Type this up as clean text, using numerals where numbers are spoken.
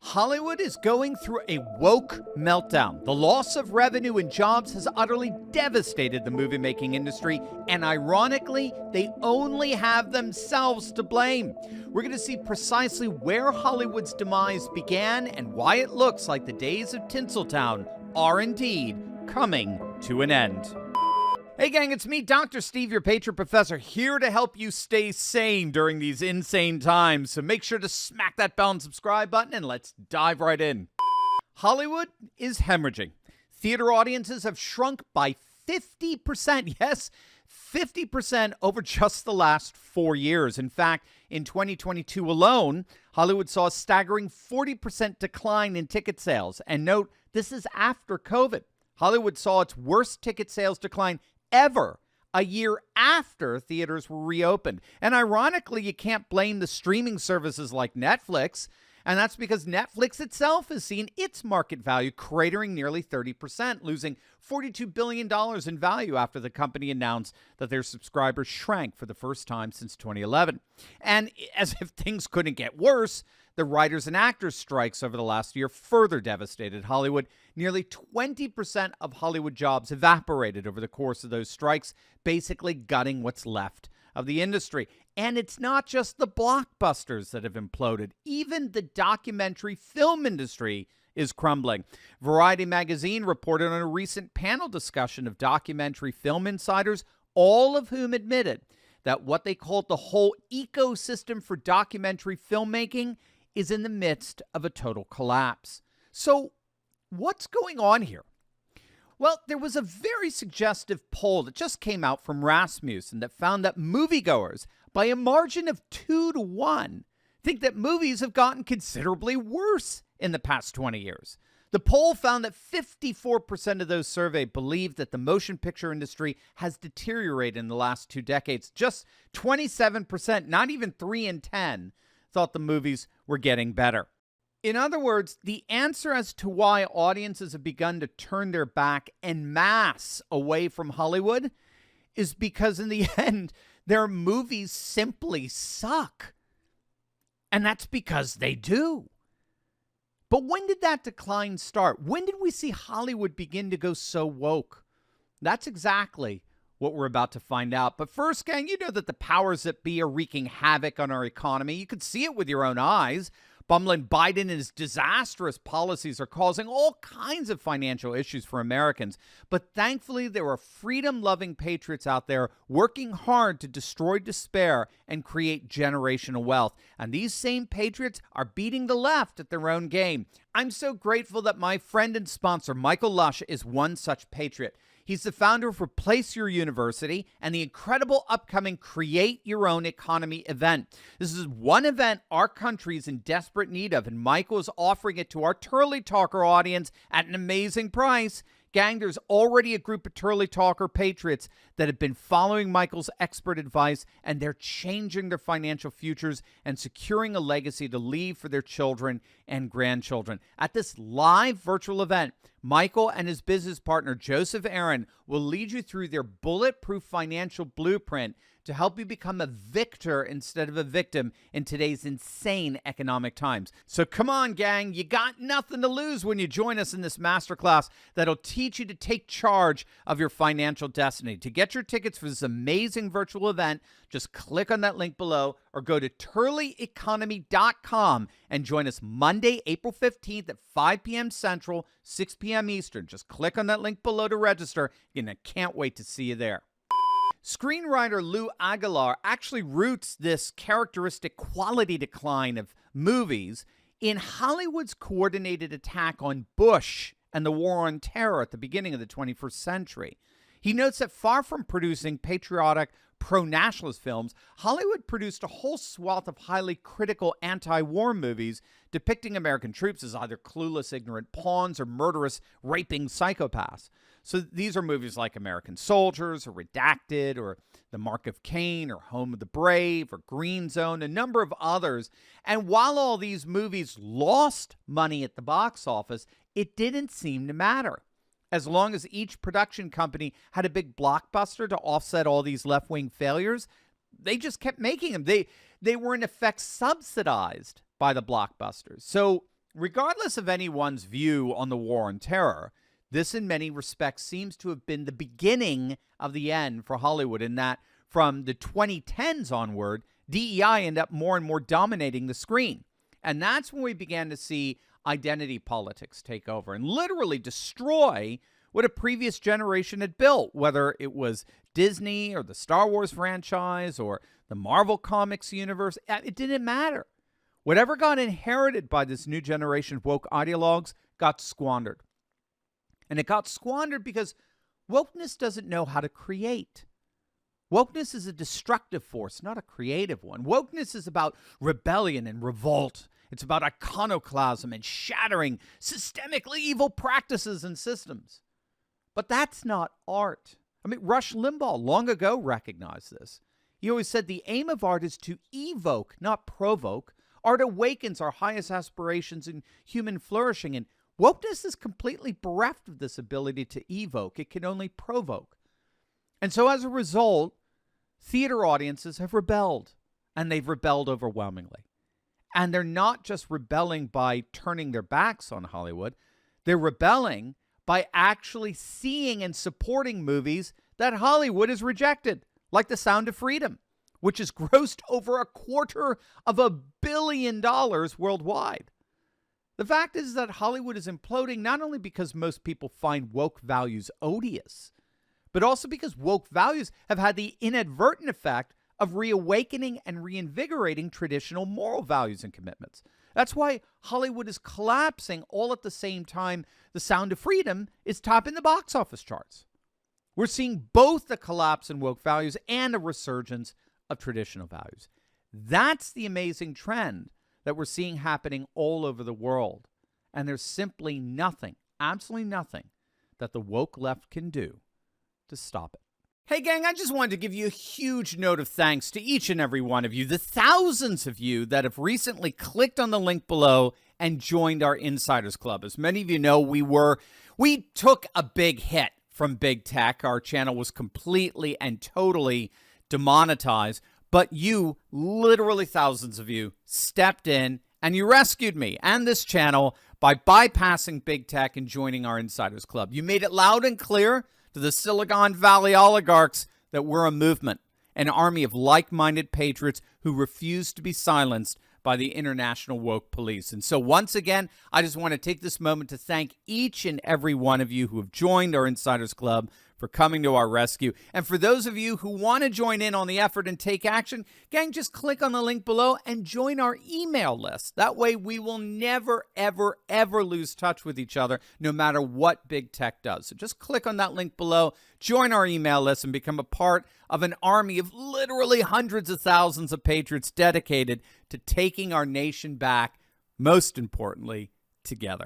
Hollywood is going through a woke meltdown. The loss of revenue and jobs has utterly devastated the movie-making industry, and ironically, they only have themselves to blame. We're going to see precisely where Hollywood's demise began and why it looks like the days of Tinseltown are indeed coming to an end. Hey gang, it's me, Dr. Steve, your Patriot Professor, here to help you stay sane during these insane times. So make sure to smack that bell and subscribe button and let's dive right in. Hollywood is hemorrhaging. Theater audiences have shrunk by 50%. Yes, 50% over just the last 4 years. In fact, in 2022 alone, Hollywood saw a staggering 40% decline in ticket sales. And note, this is after COVID. Hollywood saw its worst ticket sales decline ever a year after theaters were reopened. And ironically, you can't blame the streaming services like Netflix, and that's because Netflix itself has seen its market value cratering nearly 30%, losing $42 billion in value after the company announced that their subscribers shrank for the first time since 2011. And as if things couldn't get worse, the writers and actors strikes over the last year further devastated Hollywood. Nearly 20% of Hollywood jobs evaporated over the course of those strikes, basically gutting what's left of the industry. And it's not just the blockbusters that have imploded. Even the documentary film industry is crumbling. Variety magazine reported on a recent panel discussion of documentary film insiders, all of whom admitted that what they called the whole ecosystem for documentary filmmaking is in the midst of a total collapse. So what's going on here? Well, there was a very suggestive poll that just came out from Rasmussen that found that moviegoers, by a margin of 2-1, think that movies have gotten considerably worse in the past 20 years. The poll found that 54% of those surveyed believed that the motion picture industry has deteriorated in the last 2 decades. Just 27%, not even 3 in 10, thought the movies were getting better. In other words, the answer as to why audiences have begun to turn their back en masse away from Hollywood is because in the end, their movies simply suck. And that's because they do. But when did that decline start? When did we see Hollywood begin to go so woke? That's exactly what we're about to find out. But first, gang, you know that the powers that be are wreaking havoc on our economy. You could see it with your own eyes. Bumbling Biden and his disastrous policies are causing all kinds of financial issues for Americans. But thankfully, there are freedom-loving patriots out there working hard to destroy despair and create generational wealth. And these same patriots are beating the left at their own game. I'm so grateful that my friend and sponsor, Michael Lush, is one such patriot. He's the founder of Replace Your University and the incredible upcoming Create Your Own Economy event. This is one event our country is in desperate need of, and Michael is offering it to our Turley Talker audience at an amazing price. Gang, there's already a group of Turley Talker patriots that have been following Michael's expert advice, and they're changing their financial futures and securing a legacy to leave for their children and grandchildren. At this live virtual event, Michael and his business partner, Joseph Aaron, will lead you through their bulletproof financial blueprint to help you become a victor instead of a victim in today's insane economic times. So come on, gang. You got nothing to lose when you join us in this masterclass that'll teach you to take charge of your financial destiny. To get your tickets for this amazing virtual event, just click on that link below or go to turleyeconomy.com and join us Monday, April 15th at 5 p.m. Central, 6 p.m. Eastern. Just click on that link below to register, and I can't wait to see you there. Screenwriter Lou Aguilar actually roots this characteristic quality decline of movies in Hollywood's coordinated attack on Bush and the war on terror at the beginning of the 21st century. He notes that far from producing patriotic, pro-nationalist films, Hollywood produced a whole swath of highly critical anti-war movies depicting American troops as either clueless, ignorant pawns or murderous, raping psychopaths. So these are movies like American Soldiers or Redacted or The Mark of Cain or Home of the Brave or Green Zone, a number of others. And while all these movies lost money at the box office, it didn't seem to matter. As long as each production company had a big blockbuster to offset all these left-wing failures, they just kept making them. They were in effect subsidized by the blockbusters. So Regardless of anyone's view on the war on terror, this in many respects seems to have been the beginning of the end for Hollywood, in that from the 2010s onward, DEI ended up more and more dominating the screen. And that's when we began to see identity politics take over and literally destroy what a previous generation had built, whether it was Disney or the Star Wars franchise or the Marvel Comics universe. It didn't matter. Whatever got inherited by this new generation of woke ideologues got squandered. And it got squandered because wokeness doesn't know how to create. Wokeness is a destructive force, not a creative one. Wokeness is about rebellion and revolt. It's about iconoclasm and shattering systemically evil practices and systems. But that's not art. I mean, Rush Limbaugh long ago recognized this. He always said the aim of art is to evoke, not provoke. Art awakens our highest aspirations in human flourishing, and wokeness is completely bereft of this ability to evoke. It can only provoke. And so as a result, theater audiences have rebelled, and they've rebelled overwhelmingly. And they're not just rebelling by turning their backs on Hollywood. They're rebelling by actually seeing and supporting movies that Hollywood has rejected, like The Sound of Freedom, which has grossed over $250 million worldwide. The fact is that Hollywood is imploding not only because most people find woke values odious, but also because woke values have had the inadvertent effect of reawakening and reinvigorating traditional moral values and commitments. That's why Hollywood is collapsing all at the same time The Sound of Freedom is topping the box office charts. We're seeing both the collapse in woke values and a resurgence of traditional values. That's the amazing trend that we're seeing happening all over the world. And there's simply nothing, absolutely nothing, that the woke left can do to stop it. Hey gang, I just wanted to give you a huge note of thanks to each and every one of you, the thousands of you that have recently clicked on the link below and joined our Insiders Club. As many of you know, we took a big hit from big tech. Our channel was completely and totally demonetized, but you, literally thousands of you, stepped in and you rescued me and this channel by bypassing big tech and joining our Insiders Club. You made it loud and clear to the Silicon Valley oligarchs that we're a movement, an army of like-minded patriots who refuse to be silenced by the international woke police. And so once again, I just want to take this moment to thank each and every one of you who have joined our Insiders Club for coming to our rescue. And for those of you who want to join in on the effort and take action, gang, just click on the link below and join our email list. That way we will never, ever, ever lose touch with each other, no matter what big tech does. So just click on that link below, join our email list, and become a part of an army of literally hundreds of thousands of patriots dedicated to taking our nation back, most importantly, together.